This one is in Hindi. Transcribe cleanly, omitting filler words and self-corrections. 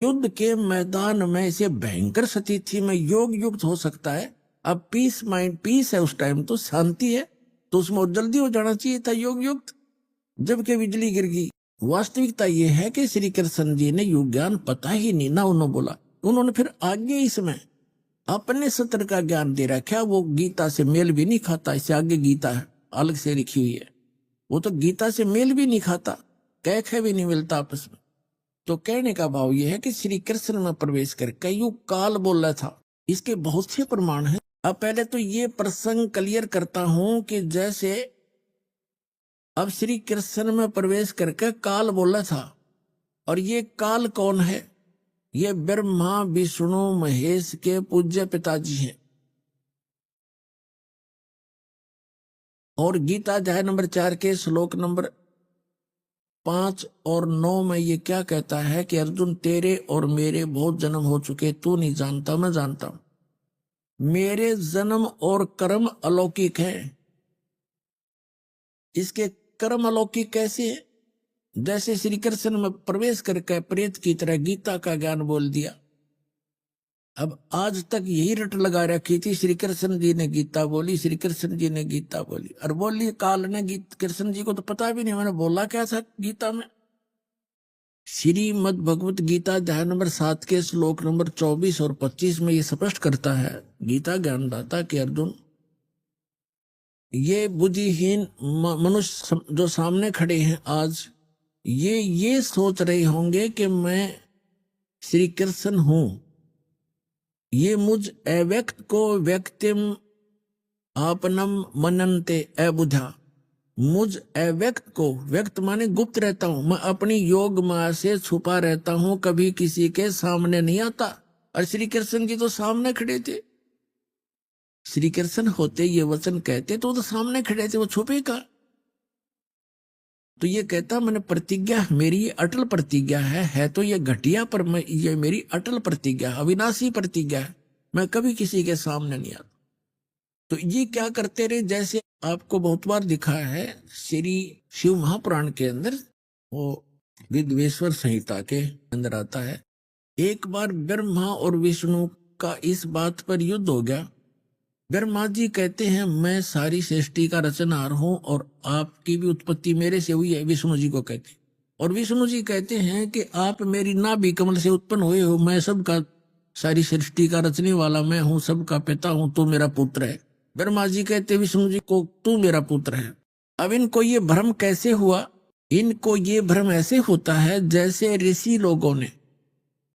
युद्ध के मैदान में इसे भयंकर स्थिति में योग युक्त हो सकता है। अब पीस माइंड पीस है, उस टाइम तो शांति है, तो उसमें जल्दी हो जाना चाहिए था योग युक्त, जबकि बिजली गिर गई। वास्तविकता यह है कि श्री कृष्ण जी ने योग ज्ञान पता ही नहीं ना उन्होंने बोला। उन्होंने फिर आगे इसमें अपने सत्र का ज्ञान दे रखा, वो गीता से मेल भी नहीं खाता। इससे आगे गीता है अलग से लिखी हुई है, वो तो गीता से मेल भी नहीं खाता, कह भी नहीं मिलता आपस में। तो कहने का भाव यह है कि श्री कृष्ण में प्रवेश कर कई काल बोल रहा था। इसके बहुत से प्रमाण हैं। अब पहले तो ये प्रसंग क्लियर करता हूं कि जैसे अब श्री कृष्ण में प्रवेश करके काल बोला था, और ये काल कौन है? ये ब्रह्मा विष्णु महेश के पूज्य पिताजी हैं। और गीता अध्याय नंबर 4 के श्लोक नंबर 5 और 9 में ये क्या कहता है कि अर्जुन तेरे और मेरे बहुत जन्म हो चुके, तू नहीं जानता, मैं जानता हूं। मेरे जन्म और कर्म अलौकिक है। इसके कर्म अलौकिक कैसे है? जैसे श्री कृष्ण में प्रवेश करके प्रेत की तरह गीता का ज्ञान बोल दिया। अब आज तक यही रट लगा रखी थी, श्री कृष्ण जी ने गीता बोली, श्री कृष्ण जी ने गीता बोली, और बोली काल ने कृष्ण जी को तो पता भी नहीं मैंने बोला क्या था गीता में। श्रीमद् भगवत गीता अध्याय नंबर 7 के श्लोक नंबर 24 और 25 में ये स्पष्ट करता है गीता ज्ञानदाता कि अर्जुन, ये बुद्धिहीन मनुष्य जो सामने खड़े हैं आज, ये सोच रहे होंगे कि मैं श्री कृष्ण हूं। ये मुझ अव्यक्त को व्यक्तिम आपनम मनन्ते अबुझा, मुझ अव्यक्त को, व्यक्त माने गुप्त रहता हूं, मैं अपनी योग माया से छुपा रहता हूं, कभी किसी के सामने नहीं आता। और श्री कृष्ण जी तो सामने खड़े थे। श्री कृष्ण होते ये वचन कहते तो वो तो सामने खड़े थे, वो छुपे का। तो ये कहता मैंने प्रतिज्ञा, मेरी ये अटल प्रतिज्ञा है तो ये घटिया, पर मैं ये मेरी अटल प्रतिज्ञा, अविनाशी प्रतिज्ञा है, मैं कभी किसी के सामने नहीं आता। तो ये क्या करते रहे, जैसे आपको बहुत बार दिखा है श्री शिव महापुराण के अंदर, वो विद्वेश्वर संहिता के अंदर आता है। एक बार ब्रह्मा और विष्णु का इस बात पर युद्ध हो गया। ब्रह्मा जी कहते हैं मैं सारी सृष्टि का रचनहार हूं और आपकी भी उत्पत्ति मेरे से हुई है, विष्णु जी को कहते। और विष्णु जी कहते हैं कि आप मेरी नाभि कमल से उत्पन्न हुए हो, मैं सबका, सारी सृष्टि का रचने वाला मैं हूं, सबका पिता हूं, तू मेरा पुत्र है। ब्रह्मा जी कहते विष्णु जी को तू मेरा पुत्र है। अब इनको ये भ्रम कैसे हुआ? इनको ये भ्रम ऐसे होता है जैसे ऋषि लोगों ने